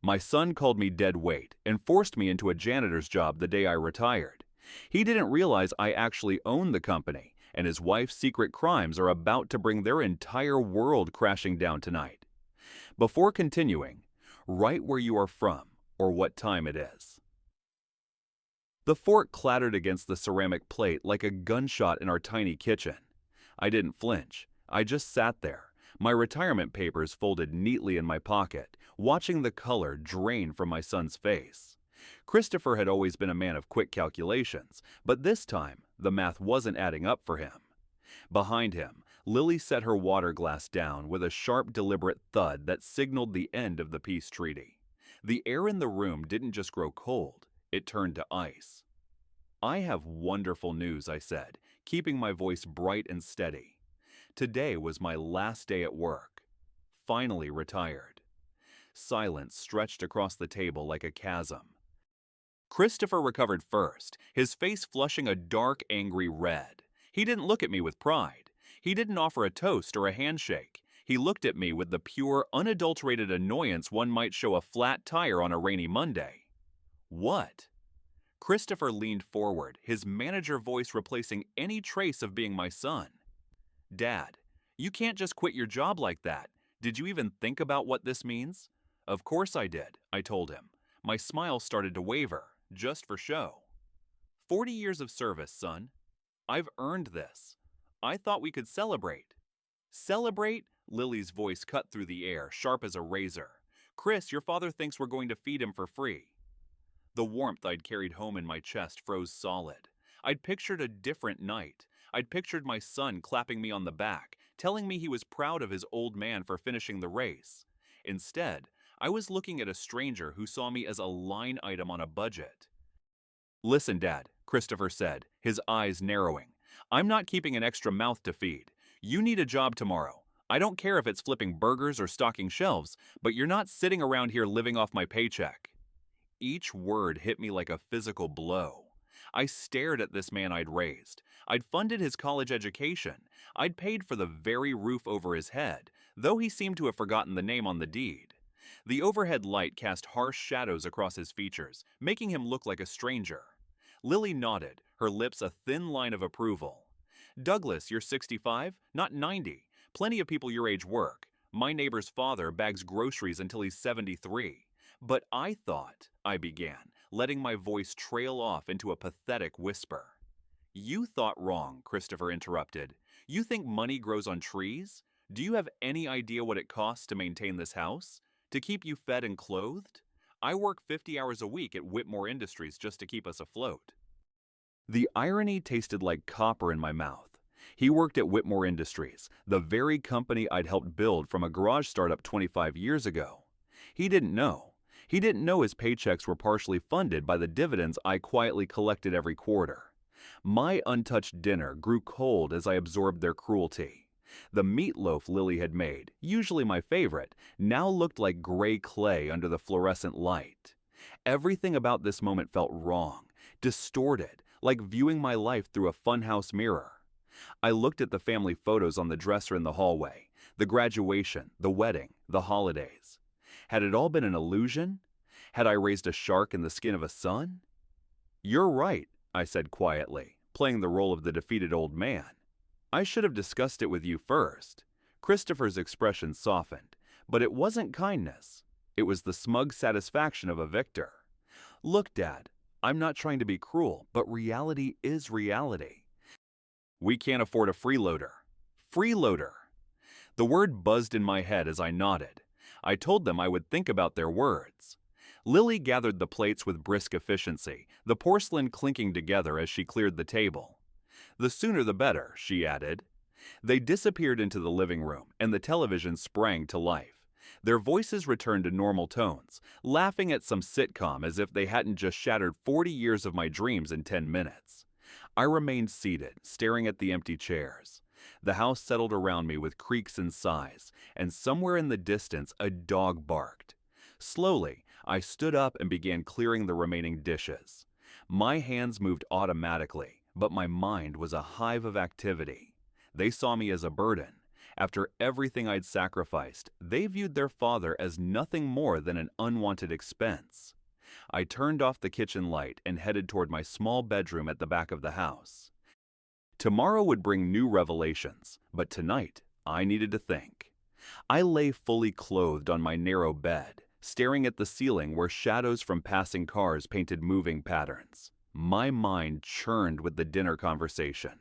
My son called me dead weight and forced me into a janitor's job the day I retired. He didn't realize I actually owned the company, and his wife's secret crimes are about to bring their entire world crashing down tonight. Before continuing, write where you are from or what time it is. The fork clattered against the ceramic plate like a gunshot in our tiny kitchen. I didn't flinch. I just sat there, my retirement papers folded neatly in my pocket, watching the color drain from my son's face. Christopher had always been a man of quick calculations, but this time the math wasn't adding up for him. Behind him, Lily set her water glass down with a sharp, deliberate thud that signaled the end of the peace treaty. The air in the room didn't just grow cold, it turned to ice. "I have wonderful news," I said, keeping my voice bright and steady. Today was my last day at work. Finally retired. Silence stretched across the table like a chasm. Christopher recovered first, his face flushing a dark, angry red. He didn't look at me with pride. He didn't offer a toast or a handshake. He looked at me with the pure, unadulterated annoyance one might show a flat tire on a rainy Monday. "What?" Christopher leaned forward, his manager voice replacing any trace of being my son. "Dad, you can't just quit your job like that. Did you even think about what this means?" "Of course I did," I told him. My smile started to waver, just for show. 40 years of service, son. I've earned this. I thought we could celebrate." "Celebrate?" Lily's voice cut through the air, sharp as a razor. "Chris, your father thinks we're going to feed him for free." The warmth I'd carried home in my chest froze solid. I'd pictured a different night. I'd pictured my son clapping me on the back, telling me he was proud of his old man for finishing the race. Instead, I was looking at a stranger who saw me as a line item on a budget. "Listen, Dad," Christopher said, his eyes narrowing. "I'm not keeping an extra mouth to feed. You need a job tomorrow. I don't care if it's flipping burgers or stocking shelves, but you're not sitting around here living off my paycheck." Each word hit me like a physical blow. I stared at this man I'd raised. I'd funded his college education. I'd paid for the very roof over his head, though he seemed to have forgotten the name on the deed. The overhead light cast harsh shadows across his features, making him look like a stranger. Lily nodded, her lips a thin line of approval. "Douglas, you're 65, not 90. Plenty of people your age work. My neighbor's father bags groceries until he's 73. But I thought," I began, letting my voice trail off into a pathetic whisper. "You thought wrong," Christopher interrupted. "You think money grows on trees? Do you have any idea what it costs to maintain this house? To keep you fed and clothed? I work 50 hours a week at Whitmore Industries just to keep us afloat." The irony tasted like copper in my mouth. He worked at Whitmore Industries, the very company I'd helped build from a garage startup 25 years ago. He didn't know. He didn't know his paychecks were partially funded by the dividends I quietly collected every quarter. My untouched dinner grew cold as I absorbed their cruelty. The meatloaf Lily had made, usually my favorite, now looked like gray clay under the fluorescent light. Everything about this moment felt wrong, distorted, like viewing my life through a funhouse mirror. I looked at the family photos on the dresser in the hallway, the graduation, the wedding, the holidays. Had it all been an illusion? Had I raised a shark in the skin of a son? "You're right," I said quietly, playing the role of the defeated old man. "I should have discussed it with you first." Christopher's expression softened, but it wasn't kindness. It was the smug satisfaction of a victor. "Look, Dad, I'm not trying to be cruel, but reality is reality. We can't afford a freeloader." Freeloader! The word buzzed in my head as I nodded. I told them I would think about their words. Lily gathered the plates with brisk efficiency, the porcelain clinking together as she cleared the table. "The sooner the better," she added. They disappeared into the living room, and the television sprang to life. Their voices returned to normal tones, laughing at some sitcom as if they hadn't just shattered 40 years of my dreams in 10 minutes. I remained seated, staring at the empty chairs. The house settled around me with creaks and sighs, and somewhere in the distance a dog barked. Slowly, I stood up and began clearing the remaining dishes. My hands moved automatically, but my mind was a hive of activity. They saw me as a burden. After everything I'd sacrificed, they viewed their father as nothing more than an unwanted expense. I turned off the kitchen light and headed toward my small bedroom at the back of the house. Tomorrow would bring new revelations, but tonight I needed to think. I lay fully clothed on my narrow bed, staring at the ceiling where shadows from passing cars painted moving patterns. My mind churned with the dinner conversation.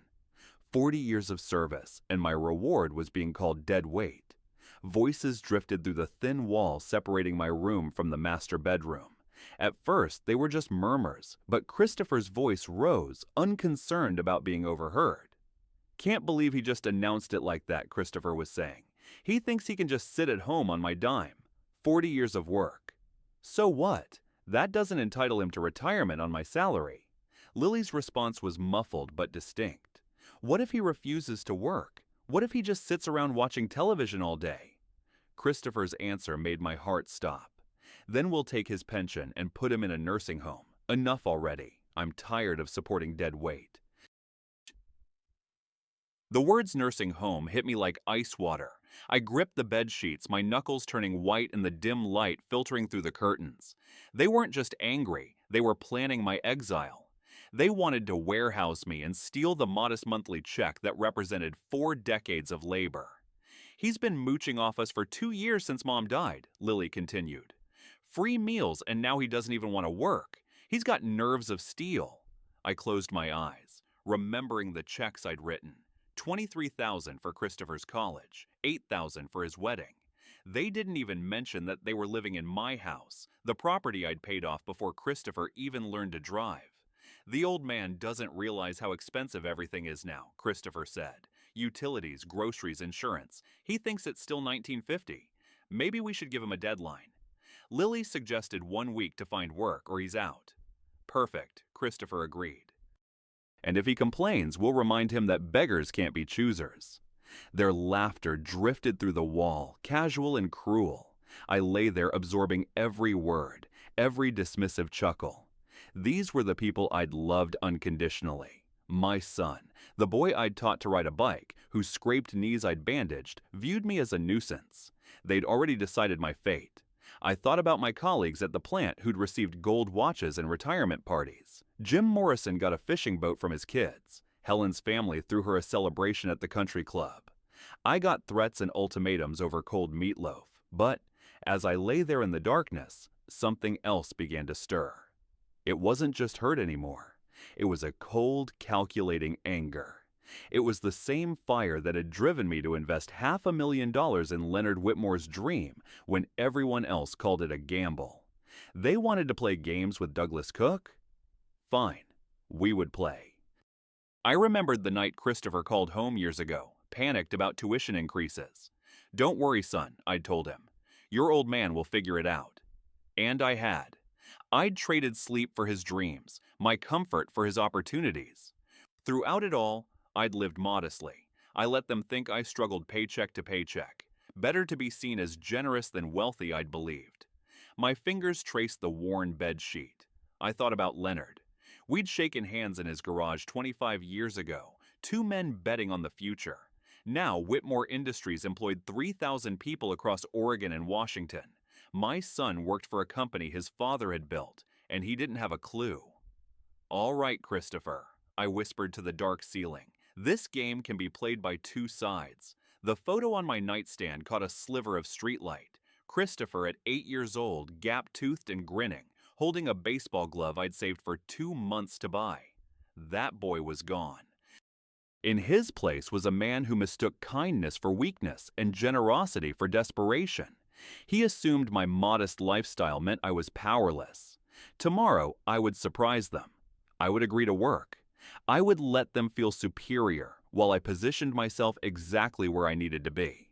40 years of service, and my reward was being called dead weight. Voices drifted through the thin wall separating my room from the master bedroom. At first, they were just murmurs, but Christopher's voice rose, unconcerned about being overheard. "Can't believe he just announced it like that," Christopher was saying. "He thinks he can just sit at home on my dime. 40 years of work. So what? That doesn't entitle him to retirement on my salary." Lily's response was muffled but distinct. "What if he refuses to work? What if he just sits around watching television all day?" Christopher's answer made my heart stop. "Then we'll take his pension and put him in a nursing home. Enough already. I'm tired of supporting dead weight." The words nursing home hit me like ice water. I gripped the bed sheets, my knuckles turning white in the dim light filtering through the curtains. They weren't just angry, they were planning my exile. They wanted to warehouse me and steal the modest monthly check that represented 4 decades of labor. "He's been mooching off us for 2 years since Mom died," Lily continued. "Free meals, and now he doesn't even want to work. He's got nerves of steel." I closed my eyes, remembering the checks I'd written. $23,000 for Christopher's college, $8,000 for his wedding. They didn't even mention that they were living in my house, the property I'd paid off before Christopher even learned to drive. "The old man doesn't realize how expensive everything is now," Christopher said. "Utilities, groceries, insurance. He thinks it's still 1950. Maybe we should give him a deadline." Lily suggested 1 week to find work or he's out. "Perfect," Christopher agreed. "And if he complains, we'll remind him that beggars can't be choosers." Their laughter drifted through the wall, casual and cruel. I lay there absorbing every word, every dismissive chuckle. These were the people I'd loved unconditionally. My son, the boy I'd taught to ride a bike, whose scraped knees I'd bandaged, viewed me as a nuisance. They'd already decided my fate. I thought about my colleagues at the plant who'd received gold watches and retirement parties. Jim Morrison got a fishing boat from his kids. Helen's family threw her a celebration at the country club. I got threats and ultimatums over cold meatloaf. But as I lay there in the darkness, something else began to stir. It wasn't just hurt anymore. It was a cold, calculating anger. It was the same fire that had driven me to invest $500,000 in Leonard Whitmore's dream when everyone else called it a gamble. They wanted to play games with Douglas Cook? Fine, we would play. I remembered the night Christopher called home years ago, panicked about tuition increases. "Don't worry, son," I'd told him. "Your old man will figure it out." And I had. I'd traded sleep for his dreams, my comfort for his opportunities. Throughout it all, I'd lived modestly. I let them think I struggled paycheck to paycheck. Better to be seen as generous than wealthy, I'd believed. My fingers traced the worn bed sheet. I thought about Leonard. We'd shaken hands in his garage 25 years ago, 2 men betting on the future. Now, Whitmore Industries employed 3,000 people across Oregon and Washington. My son worked for a company his father had built, and he didn't have a clue. "All right, Christopher," I whispered to the dark ceiling. "This game can be played by 2 sides." The photo on my nightstand caught a sliver of streetlight. Christopher at 8 years old, gap-toothed and grinning, holding a baseball glove I'd saved for 2 months to buy. That boy was gone. In his place was a man who mistook kindness for weakness and generosity for desperation. He assumed my modest lifestyle meant I was powerless. Tomorrow, I would surprise them. I would agree to work. I would let them feel superior while I positioned myself exactly where I needed to be.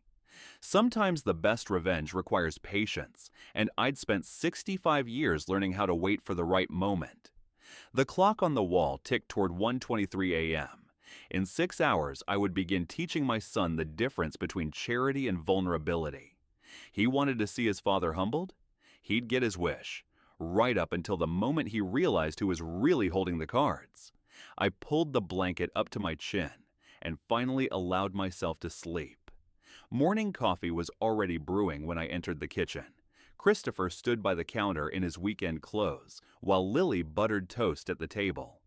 Sometimes the best revenge requires patience, and I'd spent 65 years learning how to wait for the right moment. The clock on the wall ticked toward 1:23 a.m. In 6 hours, I would begin teaching my son the difference between charity and vulnerability. He wanted to see his father humbled? He'd get his wish, right up until the moment he realized who was really holding the cards. I pulled the blanket up to my chin and finally allowed myself to sleep. Morning coffee was already brewing when I entered the kitchen. Christopher stood by the counter in his weekend clothes, while Lily buttered toast at the table.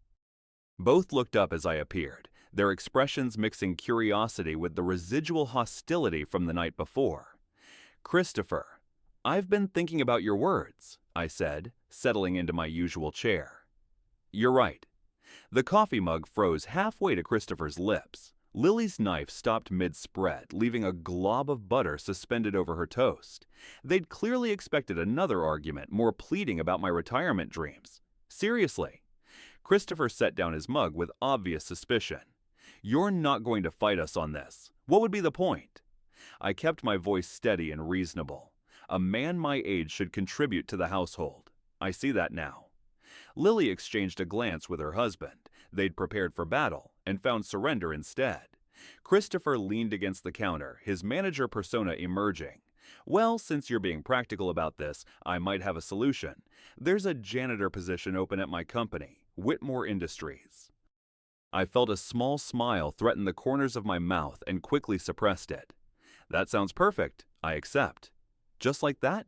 Both looked up as I appeared, their expressions mixing curiosity with the residual hostility from the night before. "Christopher, I've been thinking about your words," I said, settling into my usual chair. "You're right." The coffee mug froze halfway to Christopher's lips. Lily's knife stopped mid-spread, leaving a glob of butter suspended over her toast. They'd clearly expected another argument, more pleading about my retirement dreams. Seriously. Christopher set down his mug with obvious suspicion. "You're not going to fight us on this. What would be the point?" I kept my voice steady and reasonable. A man my age should contribute to the household. I see that now. Lily exchanged a glance with her husband. They'd prepared for battle and found surrender instead. Christopher leaned against the counter, his manager persona emerging. "Well, since you're being practical about this, I might have a solution. There's a janitor position open at my company, Whitmore Industries." I felt a small smile threaten the corners of my mouth and quickly suppressed it. "That sounds perfect. I accept." "Just like that?"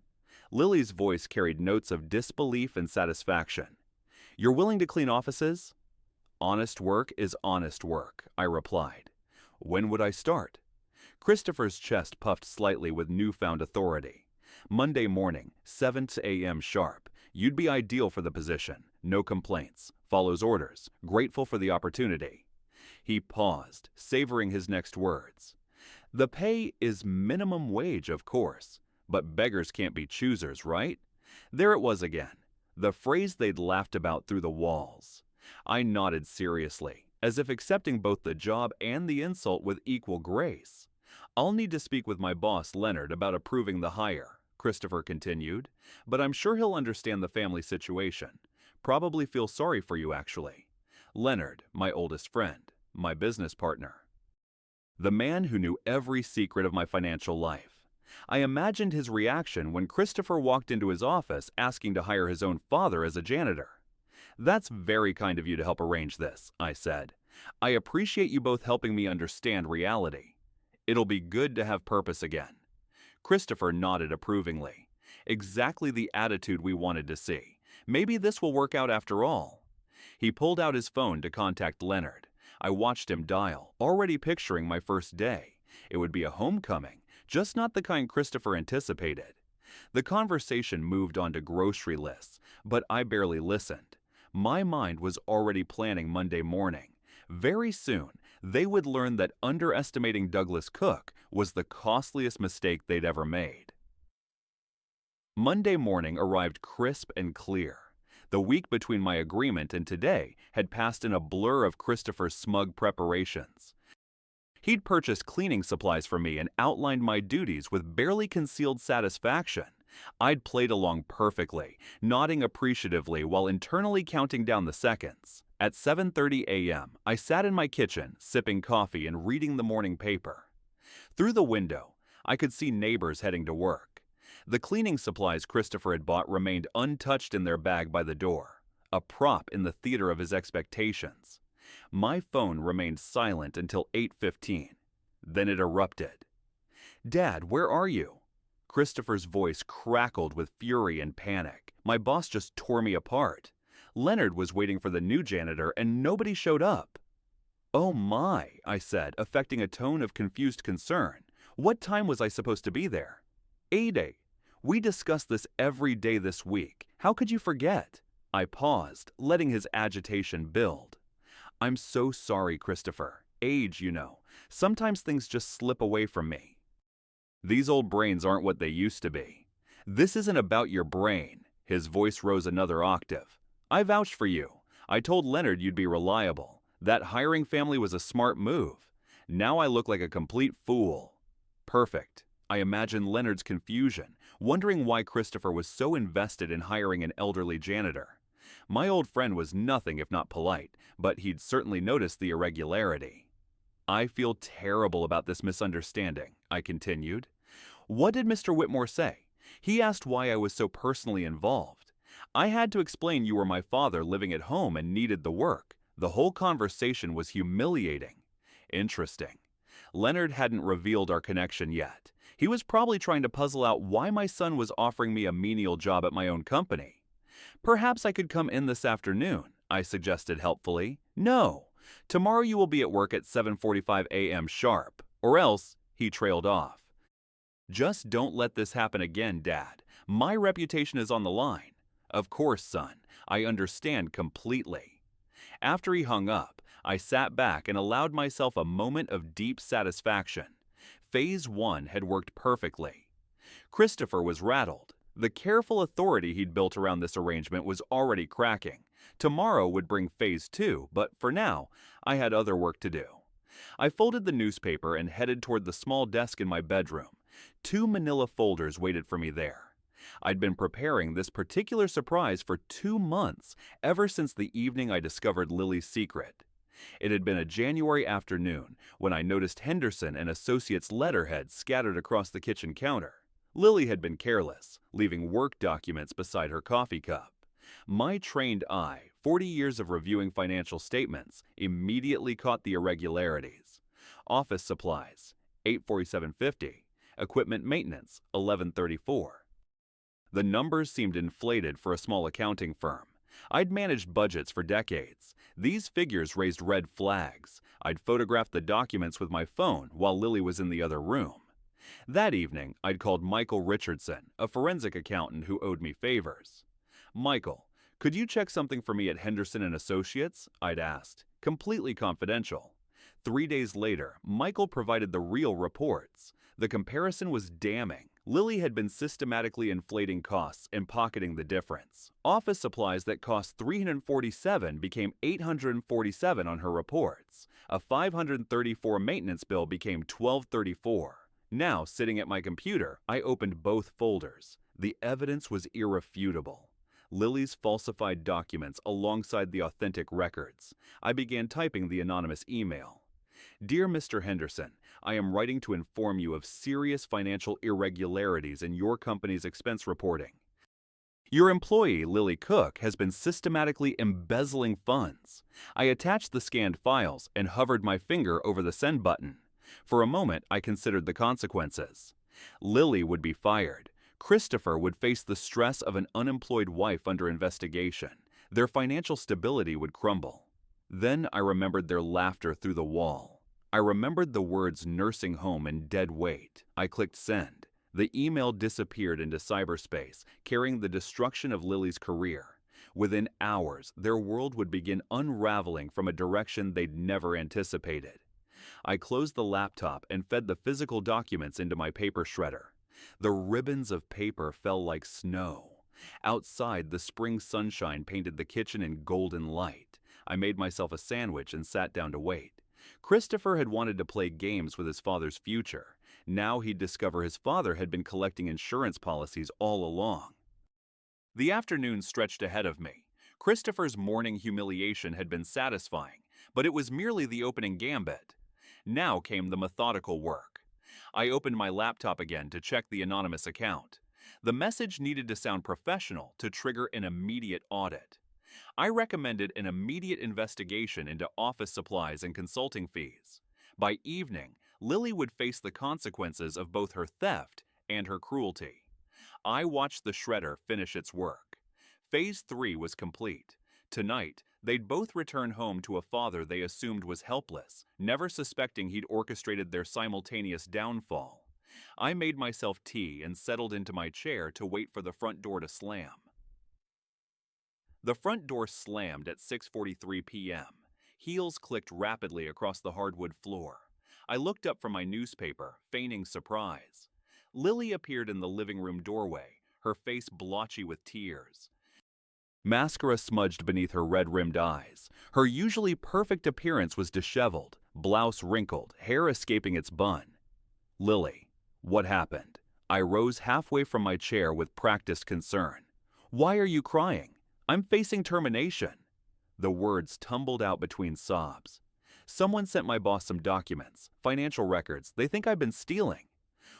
Lily's voice carried notes of disbelief and satisfaction. "You're willing to clean offices?" "Honest work is honest work," I replied. "When would I start?" Christopher's chest puffed slightly with newfound authority. "Monday morning, 7 a.m. sharp. You'd be ideal for the position. No complaints. Follows orders. Grateful for the opportunity." He paused, savoring his next words. "The pay is minimum wage, of course. But beggars can't be choosers, right?" There it was again. The phrase they'd laughed about through the walls. I nodded seriously, as if accepting both the job and the insult with equal grace. "I'll need to speak with my boss, Leonard, about approving the hire," Christopher continued, "but I'm sure he'll understand the family situation. Probably feel sorry for you, actually. Leonard, my oldest friend, my business partner. The man who knew every secret of my financial life. I imagined his reaction when Christopher walked into his office asking to hire his own father as a janitor. "That's very kind of you to help arrange this," I said. "I appreciate you both helping me understand reality. It'll be good to have purpose again." Christopher nodded approvingly. Exactly the attitude we wanted to see. Maybe this will work out after all. He pulled out his phone to contact Leonard. I watched him dial, already picturing my first day. It would be a homecoming, just not the kind Christopher anticipated. The conversation moved on to grocery lists, but I barely listened. My mind was already planning Monday morning. Very soon, they would learn that underestimating Douglas Cook was the costliest mistake they'd ever made. Monday morning arrived crisp and clear. The week between my agreement and today had passed in a blur of Christopher's smug preparations. He'd purchased cleaning supplies for me and outlined my duties with barely concealed satisfaction. I'd played along perfectly, nodding appreciatively while internally counting down the seconds. At 7:30 a.m., I sat in my kitchen, sipping coffee and reading the morning paper. Through the window, I could see neighbors heading to work. The cleaning supplies Christopher had bought remained untouched in their bag by the door, a prop in the theater of his expectations. My phone remained silent until 8:15. Then it erupted. "Dad, where are you?" Christopher's voice crackled with fury and panic. My boss just tore me apart. Leonard was waiting for the new janitor and nobody showed up. "Oh my," I said, affecting a tone of confused concern. "What time was I supposed to be there?" 8 We discuss this every day this week. How could you forget?" I paused, letting his agitation build. "I'm so sorry, Christopher. Age, you know. Sometimes things just slip away from me. These old brains aren't what they used to be." "This isn't about your brain." His voice rose another octave. "I vouched for you. I told Leonard you'd be reliable. That hiring family was a smart move. Now I look like a complete fool." Perfect. I imagined Leonard's confusion, wondering why Christopher was so invested in hiring an elderly janitor. My old friend was nothing if not polite, but he'd certainly noticed the irregularity. "I feel terrible about this misunderstanding," I continued. "What did Mr. Whitmore say? He asked why I was so personally involved. I had to explain you were my father living at home and needed the work. The whole conversation was humiliating." Interesting. Leonard hadn't revealed our connection yet. He was probably trying to puzzle out why my son was offering me a menial job at my own company. "Perhaps I could come in this afternoon," I suggested helpfully. "No. Tomorrow you will be at work at 7:45 a.m. sharp. Or else," he trailed off. "Just don't let this happen again, Dad. My reputation is on the line." "Of course, son. I understand completely." After he hung up, I sat back and allowed myself a moment of deep satisfaction. Phase 1 had worked perfectly. Christopher was rattled. The careful authority he'd built around this arrangement was already cracking. Tomorrow would bring Phase 2, but for now, I had other work to do. I folded the newspaper and headed toward the small desk in my bedroom. 2 manila folders waited for me there. I'd been preparing this particular surprise for 2 months, ever since the evening I discovered Lily's secret. It had been a January afternoon when I noticed Henderson and Associates letterhead scattered across the kitchen counter. Lily had been careless, leaving work documents beside her coffee cup. My trained eye, 40 years of reviewing financial statements, immediately caught the irregularities. Office supplies, $847.50. Equipment maintenance, $1134. The numbers seemed inflated for a small accounting firm. I'd managed budgets for decades. These figures raised red flags. I'd photographed the documents with my phone while Lily was in the other room. That evening, I'd called Michael Richardson, a forensic accountant who owed me favors. "Michael, could you check something for me at Henderson and Associates?" I'd asked. Completely confidential. 3 days later, Michael provided the real reports. The comparison was damning. Lily had been systematically inflating costs and pocketing the difference. Office supplies that cost $347 became $847 on her reports. A $534 maintenance bill became $1234. Now, sitting at my computer, I opened both folders. The evidence was irrefutable. Lily's falsified documents alongside the authentic records. I began typing the anonymous email. "Dear Mr. Henderson, I am writing to inform you of serious financial irregularities in your company's expense reporting. Your employee, Lily Cook, has been systematically embezzling funds." I attached the scanned files and hovered my finger over the send button. For a moment, I considered the consequences. Lily would be fired. Christopher would face the stress of an unemployed wife under investigation. Their financial stability would crumble. Then I remembered their laughter through the wall. I remembered the words nursing home and dead weight. I clicked send. The email disappeared into cyberspace, carrying the destruction of Lily's career. Within hours, their world would begin unraveling from a direction they'd never anticipated. I closed the laptop and fed the physical documents into my paper shredder. The ribbons of paper fell like snow. Outside, the spring sunshine painted the kitchen in golden light. I made myself a sandwich and sat down to wait. Christopher had wanted to play games with his father's future. Now he'd discover his father had been collecting insurance policies all along. The afternoon stretched ahead of me. Christopher's morning humiliation had been satisfying, but it was merely the opening gambit. Now came the methodical work. I opened my laptop again to check the anonymous account. The message needed to sound professional to trigger an immediate audit. I recommended an immediate investigation into office supplies and consulting fees. By evening, Lily would face the consequences of both her theft and her cruelty. I watched the shredder finish its work. Phase 3 was complete. Tonight, they'd both return home to a father they assumed was helpless, never suspecting he'd orchestrated their simultaneous downfall. I made myself tea and settled into my chair to wait for the front door to slam. The front door slammed at 6:43 p.m. Heels clicked rapidly across the hardwood floor. I looked up from my newspaper, feigning surprise. Lily appeared in the living room doorway, her face blotchy with tears. Mascara smudged beneath her red-rimmed eyes. Her usually perfect appearance was disheveled, blouse wrinkled, hair escaping its bun. "Lily, what happened?" I rose halfway from my chair with practiced concern. "Why are you crying? I'm facing termination." The words tumbled out between sobs. "Someone sent my boss some documents, financial records. They think I've been stealing."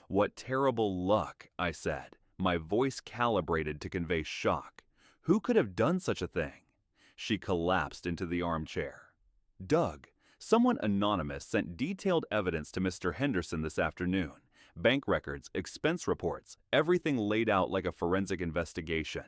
"What terrible luck," I said, my voice calibrated to convey shock. "Who could have done such a thing?" She collapsed into the armchair. "Doug, Someone anonymous sent detailed evidence to Mr. Henderson this afternoon. Bank records, expense reports, everything laid out like a forensic investigation.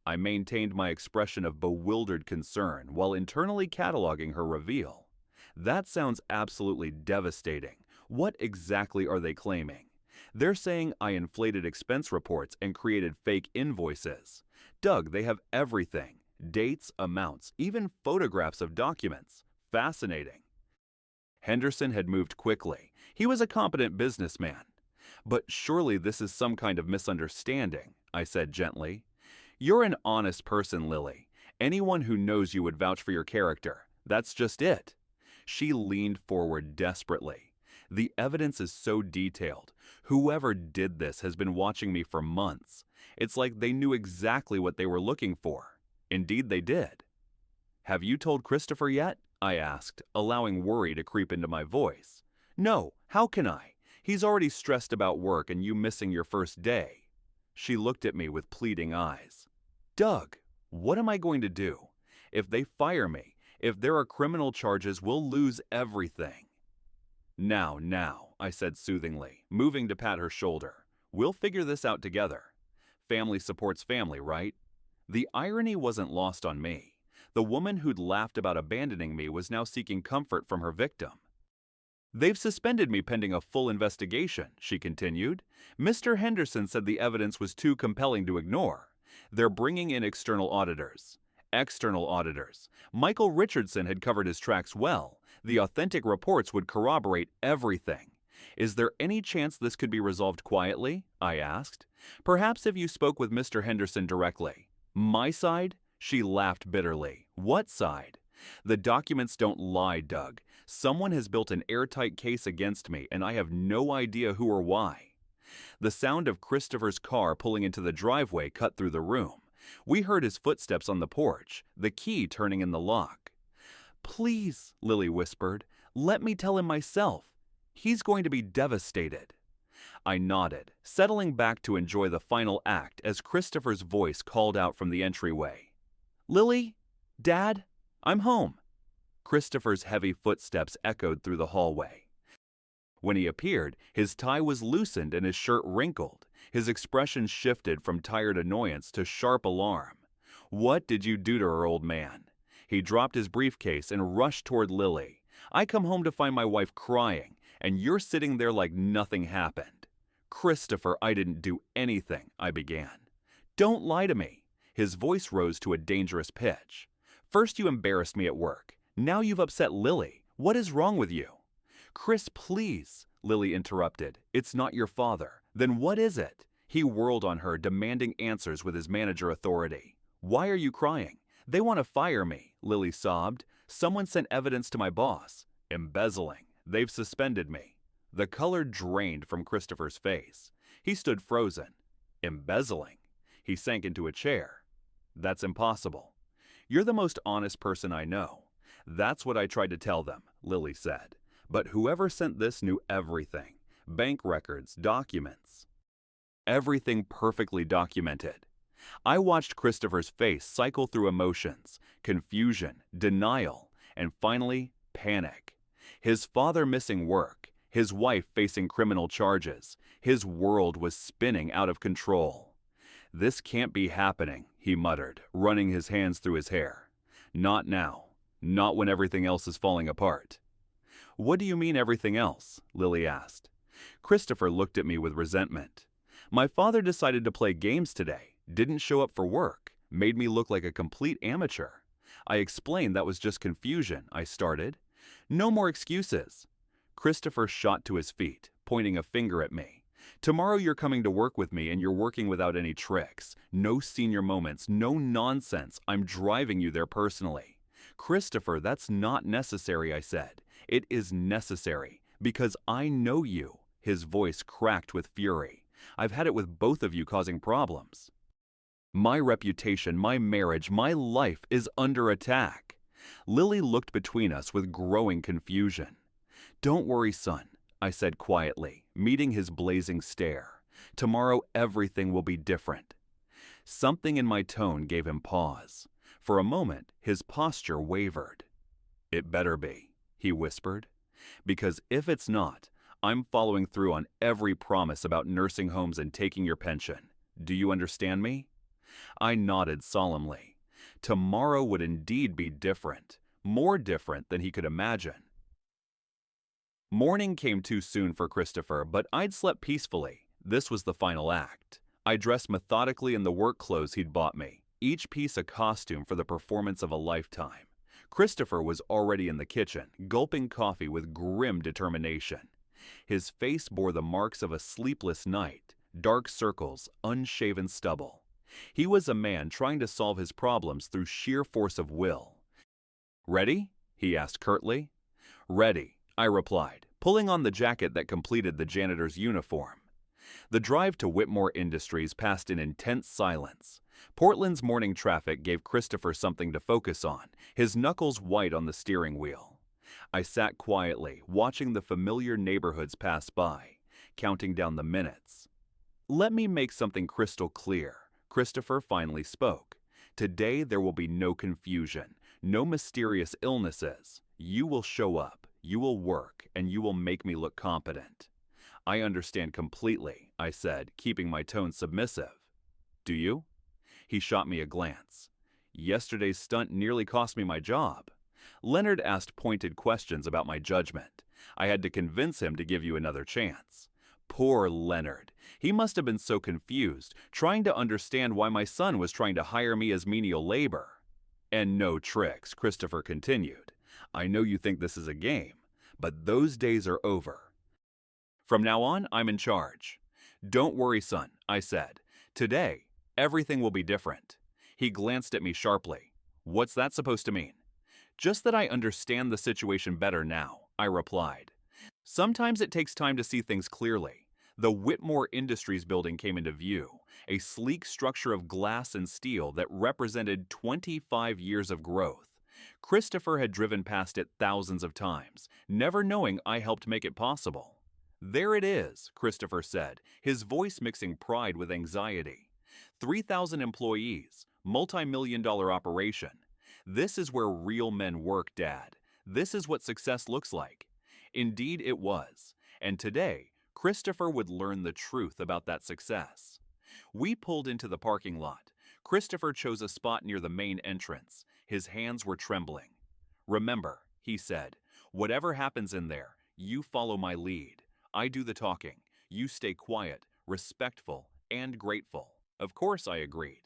I maintained my expression of bewildered concern while internally cataloging her reveal. That sounds absolutely devastating. What exactly are they claiming? They're saying I inflated expense reports and created fake invoices. Doug, they have everything. Dates, amounts, even photographs of documents. Fascinating. Henderson had moved quickly. He was a competent businessman. But surely this is some kind of misunderstanding, I said gently. You're an honest person, Lily. Anyone who knows you would vouch for your character. That's just it. She leaned forward desperately. The evidence is so detailed. Whoever did this has been watching me for months. It's like they knew exactly what they were looking for. Indeed, they did. Have you told Christopher yet? I asked, allowing worry to creep into my voice. No, how can I? He's already stressed about work and you missing your first day. She looked at me with pleading eyes. Doug, what am I going to do? If they fire me, if there are criminal charges, we'll lose everything. Now, I said soothingly, moving to pat her shoulder. We'll figure this out together. Family supports family, right? The irony wasn't lost on me. The woman who'd laughed about abandoning me was now seeking comfort from her victim. They've suspended me pending a full investigation, she continued. Mr. Henderson said the evidence was too compelling to ignore. They're bringing in external auditors. External auditors. Michael Richardson had covered his tracks well. The authentic reports would corroborate everything. Is there any chance this could be resolved quietly? I asked. Perhaps if you spoke with Mr. Henderson directly. My side? She laughed bitterly. What side? The documents don't lie, Doug. Someone has built an airtight case against me, and I have no idea who or why. The sound of Christopher's car pulling into the driveway cut through the room. We heard his footsteps on the porch, the key turning in the lock. Please, Lily whispered, let me tell him myself. He's going to be devastated. I nodded, settling back to enjoy the final act as Christopher's voice called out from the entryway. Lily? Dad? I'm home. Christopher's heavy footsteps echoed through the hallway. When he appeared, his tie was loosened and his shirt wrinkled. His expression shifted from tired annoyance to sharp alarm. What did you do to her, old man? He dropped his briefcase and rushed toward Lily. I come home to find my wife crying, and you're sitting there like nothing happened. Christopher, I didn't do anything, I began. Don't lie to me. His voice rose to a dangerous pitch. First you embarrassed me at work. Now you've upset Lily. What is wrong with you? Chris, please, Lily interrupted. It's not your father. Then what is it? He whirled on her, demanding answers with his manager authority. Why are you crying? They want to fire me, Lily sobbed. Someone sent evidence to my boss. Embezzling. They've suspended me. The color drained from Christopher's face. He stood frozen. Embezzling. He sank into a chair. That's impossible. You're the most honest person I know. That's what I tried to tell them, Lily said. But whoever sent this knew everything. Bank records, documents. Everything perfectly documented. I watched Christopher's face cycle through emotions, confusion, denial, and finally, panic. His father missing work, his wife facing criminal charges. His world was spinning out of control. This can't be happening, he muttered, running his hands through his hair. Not now. Not when everything else is falling apart. What do you mean everything else? Lily asked. Christopher looked at me with resentment. My father decided to play games today, didn't show up for work, made me look like a complete amateur. I explained that was just confusion, I started. No more excuses. Christopher shot to his feet, pointing a finger at me. Tomorrow you're coming to work with me and you're working without any tricks. No senior moments, no nonsense. I'm driving you there personally. Christopher, that's not necessary, I said. It is necessary, because I know you. His voice cracked with fury. I've had it with both of you causing problems. My reputation, my marriage, my life is under attack. Lily looked between us with growing confusion. Don't worry, son, I said quietly, meeting his blazing stare. Tomorrow everything will be different. Something in my tone gave him pause. For a moment, his posture wavered. It better be. he whispered. Because if it's not, I'm following through on every promise about nursing homes and taking your pension. Do you understand me? I nodded solemnly. Tomorrow would indeed be different, more different than he could imagine. Morning came too soon for Christopher, but I'd slept peacefully. This was the final act. I dressed methodically in the work clothes he'd bought me, each piece a costume for the performance of a lifetime. Christopher was already in the kitchen, gulping coffee with grim determination. His face bore the marks of a sleepless night, dark circles, unshaven stubble. He was a man trying to solve his problems through sheer force of will. "Ready?" he asked curtly. "Ready," I replied, pulling on the jacket that completed the janitor's uniform. The drive to Whitmore Industries passed in intense silence. Portland's morning traffic gave Christopher something to focus on, his knuckles white on the steering wheel. I sat quietly, watching the familiar neighborhoods pass by, counting down the minutes. "Let me make something crystal clear," Christopher finally spoke. "Today there will be no confusion, no mysterious illnesses. You will show up, you will work, and you will make me look competent." "I understand completely," I said, keeping my tone submissive. "Do you?" He shot me a glance. "Yesterday's stunt nearly cost me my job." Leonard asked pointed questions about my judgment. I had to convince him to give you another chance. Poor Leonard. He must have been so confused, trying to understand why my son was trying to hire me as menial labor. "And no tricks," Christopher continued. "I know you think this is a game, but those days are over. From now on, I'm in charge." "Don't worry, son," I said. "Today, everything will be different." He glanced at me sharply. "What's that supposed to mean?" "Just that I understand the situation better now," I replied. "Sometimes it takes time to see things clearly." The Whitmore Industries building came into view, a sleek structure of glass and steel that represented 25 years of growth. Christopher had driven past it thousands of times, never knowing I helped make it possible. "There it is," Christopher said, his voice mixing pride with anxiety. 3,000 employees, multi-million-dollar operation. This is where real men work, Dad. This is what success looks like. Indeed it was, and today, Christopher would learn the truth about that success. We pulled into the parking lot. Christopher chose a spot near the main entrance. His hands were trembling. "Remember," he said, "whatever happens in there, you follow my lead. I do the talking. You stay quiet, respectful, and grateful." Of course I agreed.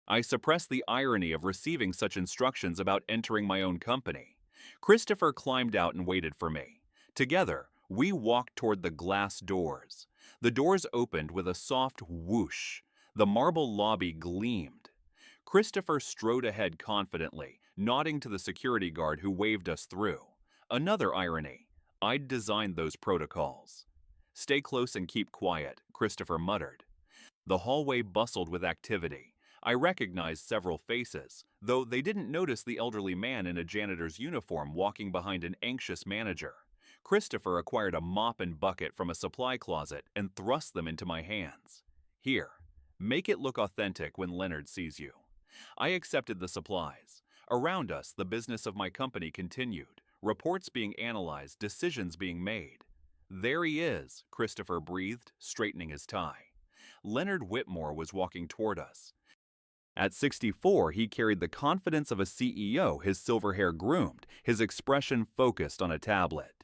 I suppressed the irony of receiving such instructions about entering my own company. Christopher climbed out and waited for me. Together, we walked toward the glass doors. The doors opened with a soft whoosh. The marble lobby gleamed. Christopher strode ahead confidently, nodding to the security guard who waved us through. Another irony. I'd designed those protocols. "Stay close and keep quiet," Christopher muttered. The hallway bustled with activity. I recognized several faces, though they didn't notice the elderly man in a janitor's uniform walking behind an anxious manager. Christopher acquired a mop and bucket from a supply closet and thrust them into my hands. "Here, make it look authentic when Leonard sees you." I accepted the supplies. Around us, the business of my company continued, reports being analyzed, decisions being made. "There he is," Christopher breathed, straightening his tie. Leonard Whitmore was walking toward us. At 64, he carried the confidence of a CEO, his silver hair groomed, his expression focused on a tablet.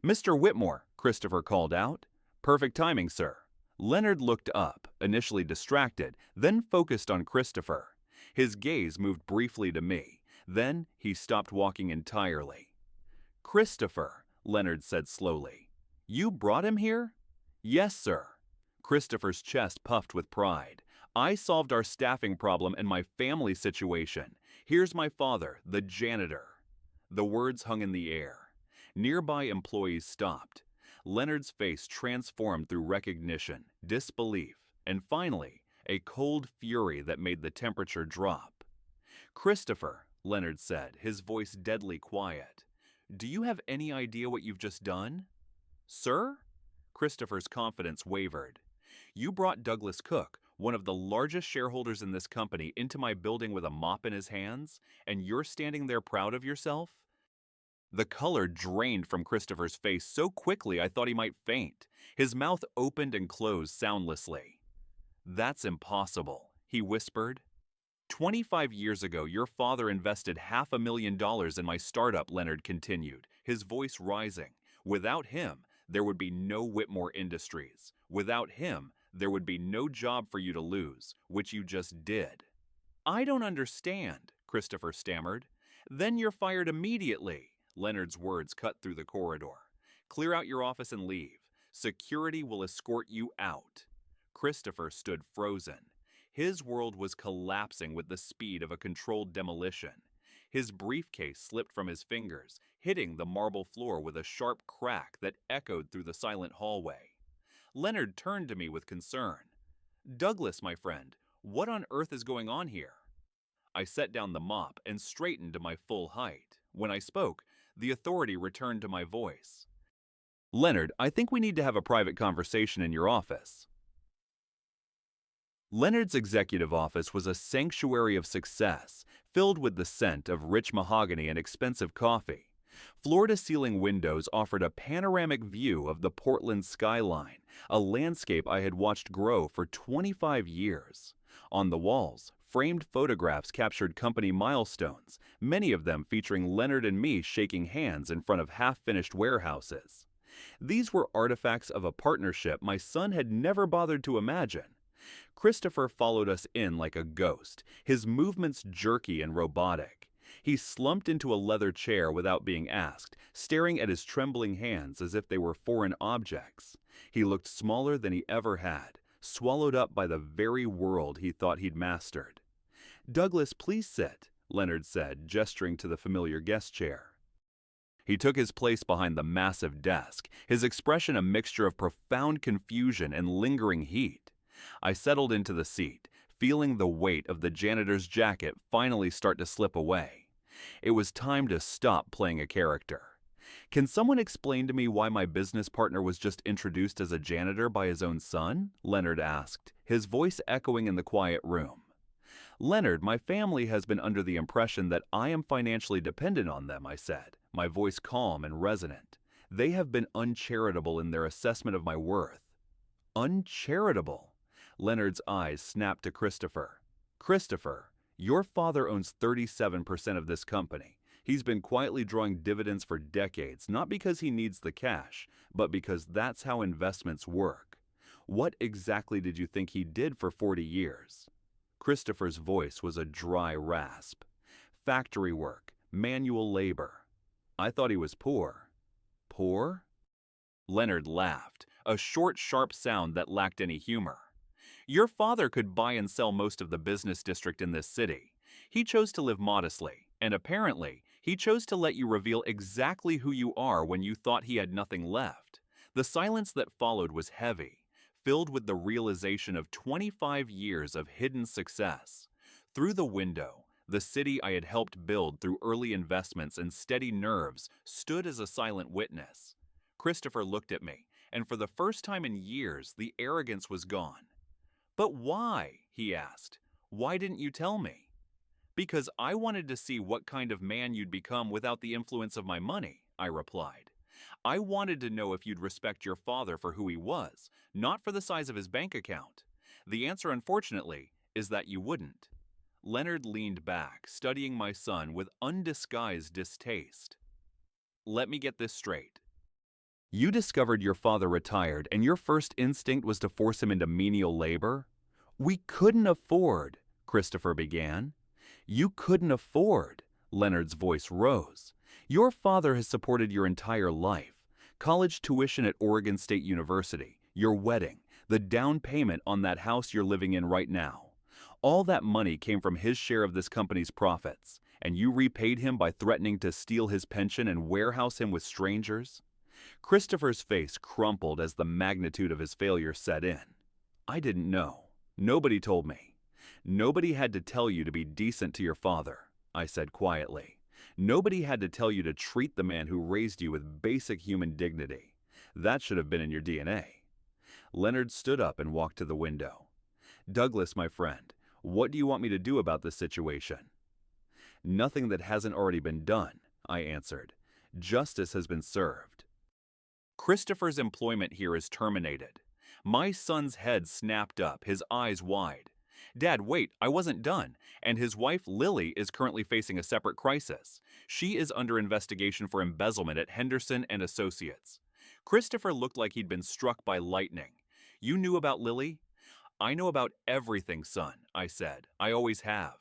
"Mr. Whitmore," Christopher called out. "Perfect timing, sir." Leonard looked up, initially distracted, then focused on Christopher. His gaze moved briefly to me. Then he stopped walking entirely. "Christopher," Leonard said slowly. "You brought him here?" "Yes, sir." Christopher's chest puffed with pride. "I solved our staffing problem and my family situation. Here's my father, the janitor." The words hung in the air. Nearby employees stopped. Leonard's face transformed through recognition, disbelief, and finally, a cold fury that made the temperature drop. "Christopher," Leonard said, his voice deadly quiet, "do you have any idea what you've just done?" "Sir?" Christopher's confidence wavered. "You brought Douglas Cook, one of the largest shareholders in this company, into my building with a mop in his hands, and you're standing there proud of yourself?" The color drained from Christopher's face so quickly I thought he might faint. His mouth opened and closed soundlessly. "That's impossible," he whispered. 25 years ago, your father invested $500,000 in my startup," Leonard continued, his voice rising. "Without him, there would be no Whitmore Industries. Without him, there would be no job for you to lose, which you just did." "I don't understand," Christopher stammered. "Then you're fired immediately." Leonard's words cut through the corridor. "Clear out your office and leave. Security will escort you out." Christopher stood frozen. His world was collapsing with the speed of a controlled demolition. His briefcase slipped from his fingers, hitting the marble floor with a sharp crack that echoed through the silent hallway. Leonard turned to me with concern. "Douglas, my friend, what on earth is going on here?" I set down the mop and straightened to my full height. When I spoke, the authority returned to my voice. "Leonard, I think we need to have a private conversation in your office." Leonard's executive office was a sanctuary of success, filled with the scent of rich mahogany and expensive coffee. Floor-to-ceiling windows offered a panoramic view of the Portland skyline, a landscape I had watched grow for 25 years. On the walls, framed photographs captured company milestones, many of them featuring Leonard and me shaking hands in front of half-finished warehouses. These were artifacts of a partnership my son had never bothered to imagine. Christopher followed us in like a ghost, his movements jerky and robotic. He slumped into a leather chair without being asked, staring at his trembling hands as if they were foreign objects. He looked smaller than he ever had, swallowed up by the very world he thought he'd mastered. "Douglas, please sit," Leonard said, gesturing to the familiar guest chair. He took his place behind the massive desk, his expression a mixture of profound confusion and lingering heat. I settled into the seat, feeling the weight of the janitor's jacket finally start to slip away. It was time to stop playing a character. "Can someone explain to me why my business partner was just introduced as a janitor by his own son?" Leonard asked, his voice echoing in the quiet room. "Leonard, my family has been under the impression that I am financially dependent on them," I said, my voice calm and resonant. "They have been uncharitable in their assessment of my worth." "Uncharitable?" Leonard's eyes snapped to Christopher. "Christopher, your father owns 37% of this company. He's been quietly drawing dividends for decades, not because he needs the cash, but because that's how investments work. What exactly did you think he did for 40 years? Christopher's voice was a dry rasp. "Factory work, manual labor." "I thought he was poor." "Poor?" Leonard laughed, a short, sharp sound that lacked any humor. "Your father could buy and sell most of the business district in this city. He chose to live modestly, and apparently, he chose to let you reveal exactly who you are when you thought he had nothing left. The silence that followed was heavy, filled with the realization of 25 years of hidden success. Through the window, the city I had helped build through early investments and steady nerves stood as a silent witness. Christopher looked at me, and for the first time in years, the arrogance was gone. "But why?" he asked. "Why didn't you tell me?" "Because I wanted to see what kind of man you'd become without the influence of my money," I replied. "I wanted to know if you'd respect your father for who he was, not for the size of his bank account. The answer, unfortunately, is that you wouldn't." Leonard leaned back, studying my son with undisguised distaste. "Let me get this straight. You discovered your father retired, and your first instinct was to force him into menial labor?" "We couldn't afford," Christopher began. "You couldn't afford," Leonard's voice rose. "Your father has supported your entire life. College tuition at Oregon State University, your wedding, the down payment on that house you're living in right now. All that money came from his share of this company's profits, and you repaid him by threatening to steal his pension and warehouse him with strangers?" Christopher's face crumpled as the magnitude of his failure set in. "I didn't know. Nobody told me." "Nobody had to tell you to be decent to your father," I said quietly. "Nobody had to tell you to treat the man who raised you with basic human dignity. That should have been in your DNA." Leonard stood up and walked to the window. "Douglas, my friend, what do you want me to do about this situation?" "Nothing that hasn't already been done," I answered. Justice has been served. Christopher's employment here is terminated. My son's head snapped up, his eyes wide. Dad, wait, I wasn't done. And his wife, Lily, is currently facing a separate crisis. She is under investigation for embezzlement at Henderson and Associates. Christopher looked like he'd been struck by lightning. You knew about Lily? I know about everything, son, I said. I always have.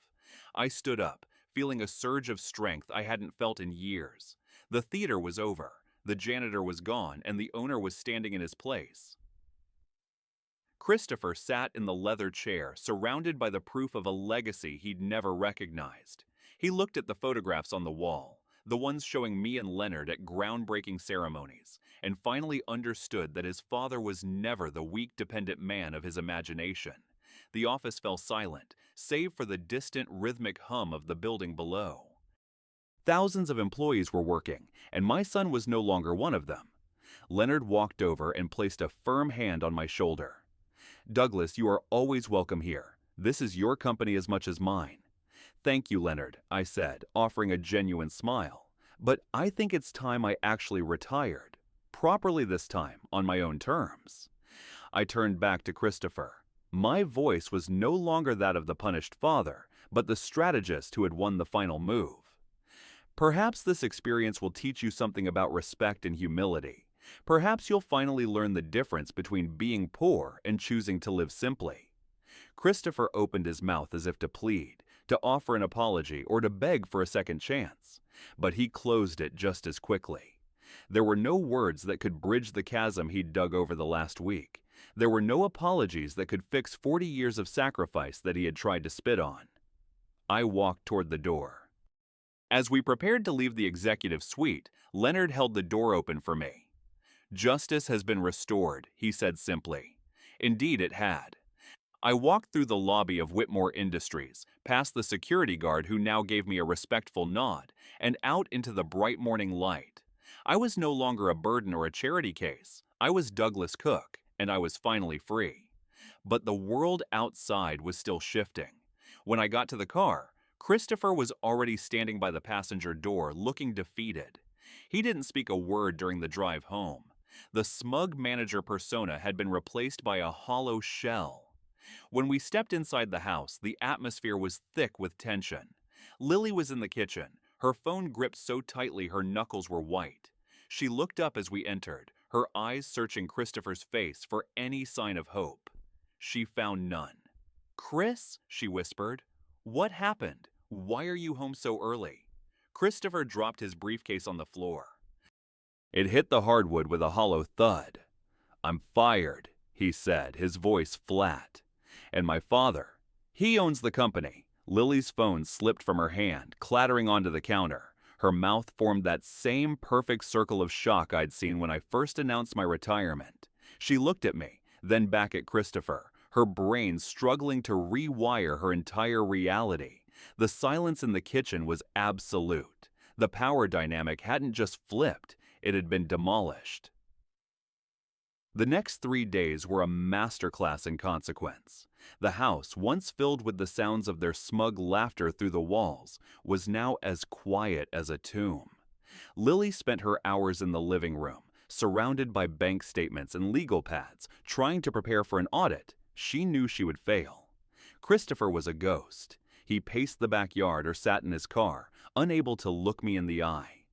I stood up, feeling a surge of strength I hadn't felt in years. The theater was over. The janitor was gone, and the owner was standing in his place. Christopher sat in the leather chair, surrounded by the proof of a legacy he'd never recognized. He looked at the photographs on the wall, the ones showing me and Leonard at groundbreaking ceremonies, and finally understood that his father was never the weak, dependent man of his imagination. The office fell silent, save for the distant, rhythmic hum of the building below. Thousands of employees were working, and my son was no longer one of them. Leonard walked over and placed a firm hand on my shoulder. Douglas, you are always welcome here. This is your company as much as mine. Thank you, Leonard, I said, offering a genuine smile. But I think it's time I actually retired. Properly this time, on my own terms. I turned back to Christopher. My voice was no longer that of the punished father, but the strategist who had won the final move. Perhaps this experience will teach you something about respect and humility. Perhaps you'll finally learn the difference between being poor and choosing to live simply. Christopher opened his mouth as if to plead, to offer an apology, or to beg for a second chance. But he closed it just as quickly. There were no words that could bridge the chasm he'd dug over the last week. There were no apologies that could fix 40 years of sacrifice that he had tried to spit on. I walked toward the door. As we prepared to leave the executive suite, Leonard held the door open for me. Justice has been restored, he said simply. Indeed it had. I walked through the lobby of Whitmore Industries, past the security guard who now gave me a respectful nod, and out into the bright morning light. I was no longer a burden or a charity case. I was Douglas Cook, and I was finally free. But the world outside was still shifting. When I got to the car, Christopher was already standing by the passenger door, looking defeated. He didn't speak a word during the drive home. The smug manager persona had been replaced by a hollow shell. When we stepped inside the house, the atmosphere was thick with tension. Lily was in the kitchen, her phone gripped so tightly her knuckles were white. She looked up as we entered, her eyes searching Christopher's face for any sign of hope. She found none. "Chris," she whispered, "what happened? Why are you home so early?" Christopher dropped his briefcase on the floor. It hit the hardwood with a hollow thud. "I'm fired," he said, his voice flat. "And my father, he owns the company." Lily's phone slipped from her hand, clattering onto the counter. Her mouth formed that same perfect circle of shock I'd seen when I first announced my retirement. She looked at me, then back at Christopher, her brain struggling to rewire her entire reality. The silence in the kitchen was absolute. The power dynamic hadn't just flipped, it had been demolished. The next 3 days were a masterclass in consequence. The house, once filled with the sounds of their smug laughter through the walls, was now as quiet as a tomb. Lily spent her hours in the living room, surrounded by bank statements and legal pads, trying to prepare for an audit she knew she would fail. Christopher was a ghost. He paced the backyard or sat in his car, unable to look me in the eye.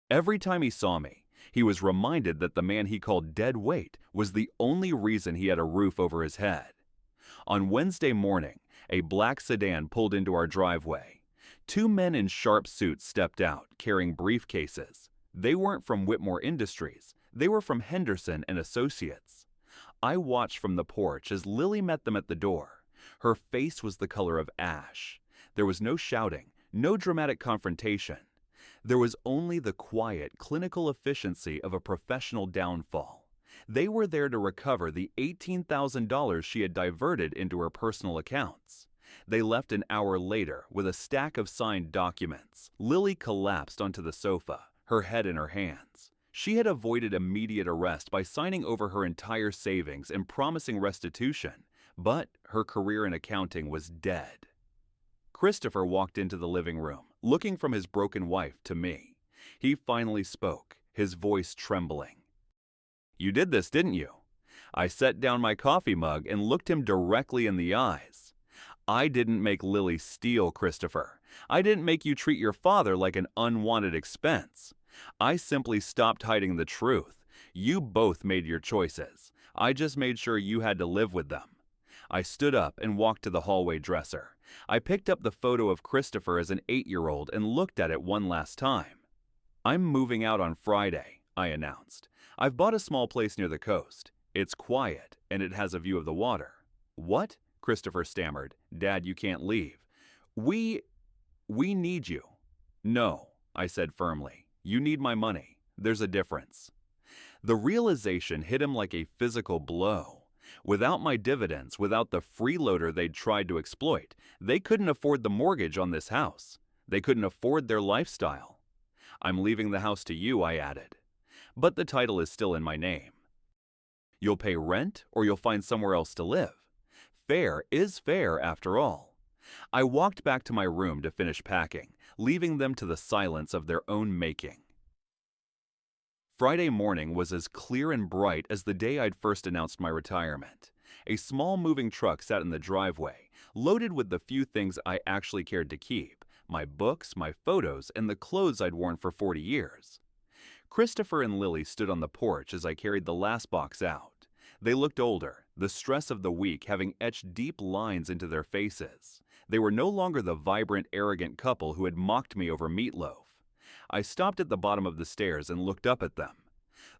Every time he saw me, he was reminded that the man he called dead weight was the only reason he had a roof over his head. On Wednesday morning, a black sedan pulled into our driveway. 2 men in sharp suits stepped out, carrying briefcases. They weren't from Whitmore Industries. They were from Henderson and Associates. I watched from the porch as Lily met them at the door. Her face was the color of ash. There was no shouting, no dramatic confrontation. There was only the quiet, clinical efficiency of a professional downfall. They were there to recover the $18,000 she had diverted into her personal accounts. They left an hour later with a stack of signed documents. Lily collapsed onto the sofa, her head in her hands. She had avoided immediate arrest by signing over her entire savings and promising restitution, but her career in accounting was dead. Christopher walked into the living room, looking from his broken wife to me. He finally spoke, his voice trembling. "You did this, didn't you?" I set down my coffee mug and looked him directly in the eyes. "I didn't make Lily steal, Christopher. I didn't make you treat your father like an unwanted expense. I simply stopped hiding the truth. You both made your choices. I just made sure you had to live with them." I stood up and walked to the hallway dresser. I picked up the photo of Christopher as an 8-year-old and looked at it one last time. "I'm moving out on Friday," I announced. "I've bought a small place near the coast. It's quiet, and it has a view of the water." "What?" Christopher stammered. "Dad, you can't leave. We need you." "No," I said firmly. "You need my money. There's a difference." The realization hit him like a physical blow. Without my dividends, without the freeloader they'd tried to exploit, they couldn't afford the mortgage on this house. They couldn't afford their lifestyle. "I'm leaving the house to you," I added. "But the title is still in my name." "You'll pay rent or you'll find somewhere else to live. Fair is fair after all." I walked back to my room to finish packing, leaving them to the silence of their own making. Friday morning was as clear and bright as the day I'd first announced my retirement. A small moving truck sat in the driveway, loaded with the few things I actually cared to keep: my books, my photos, and the clothes I'd worn for 40 years. Christopher and Lily stood on the porch as I carried the last box out. They looked older, the stress of the week having etched deep lines into their faces. They were no longer the vibrant, arrogant couple who had mocked me over meatloaf. I stopped at the bottom of the stairs and looked up at them.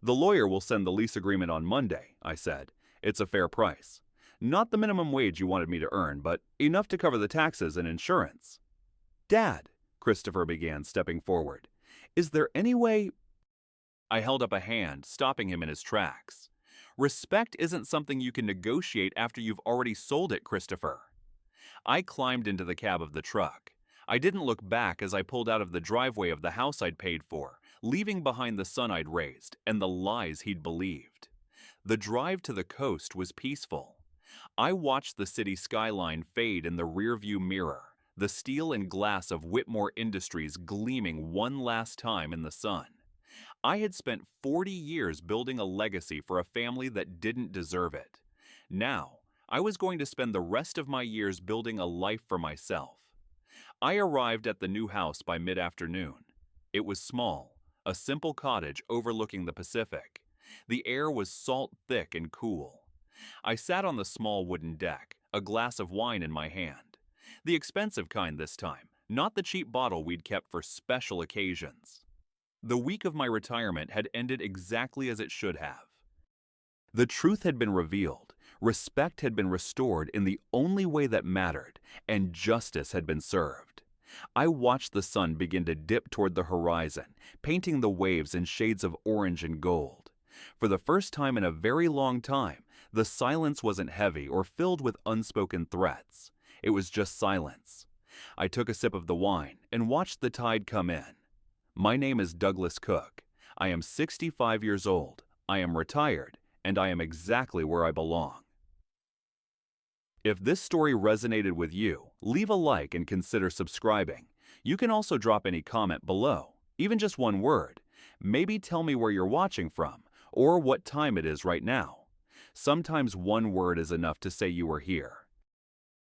"The lawyer will send the lease agreement on Monday," I said. "It's a fair price. Not the minimum wage you wanted me to earn, but enough to cover the taxes and insurance." "Dad," Christopher began, stepping forward, "is there any way—" I held up a hand, stopping him in his tracks. "Respect isn't something you can negotiate after you've already sold it, Christopher." I climbed into the cab of the truck. I didn't look back as I pulled out of the driveway of the house I'd paid for, leaving behind the son I'd raised and the lies he'd believed. The drive to the coast was peaceful. I watched the city skyline fade in the rearview mirror, the steel and glass of Whitmore Industries gleaming one last time in the sun. I had spent 40 years building a legacy for a family that didn't deserve it. Now, I was going to spend the rest of my years building a life for myself. I arrived at the new house by mid-afternoon. It was small, a simple cottage overlooking the Pacific. The air was salt-thick and cool. I sat on the small wooden deck, a glass of wine in my hand. The expensive kind this time, not the cheap bottle we'd kept for special occasions. The week of my retirement had ended exactly as it should have. The truth had been revealed, respect had been restored in the only way that mattered, and justice had been served. I watched the sun begin to dip toward the horizon, painting the waves in shades of orange and gold. For the first time in a very long time, the silence wasn't heavy or filled with unspoken threats. It was just silence. I took a sip of the wine and watched the tide come in. My name is Douglas Cook. I am 65 years old. I am retired, and I am exactly where I belong. If this story resonated with you, leave a like and consider subscribing. You can also drop any comment below, even just one word. Maybe tell me where you're watching from, or what time it is right now. Sometimes one word is enough to say you were here.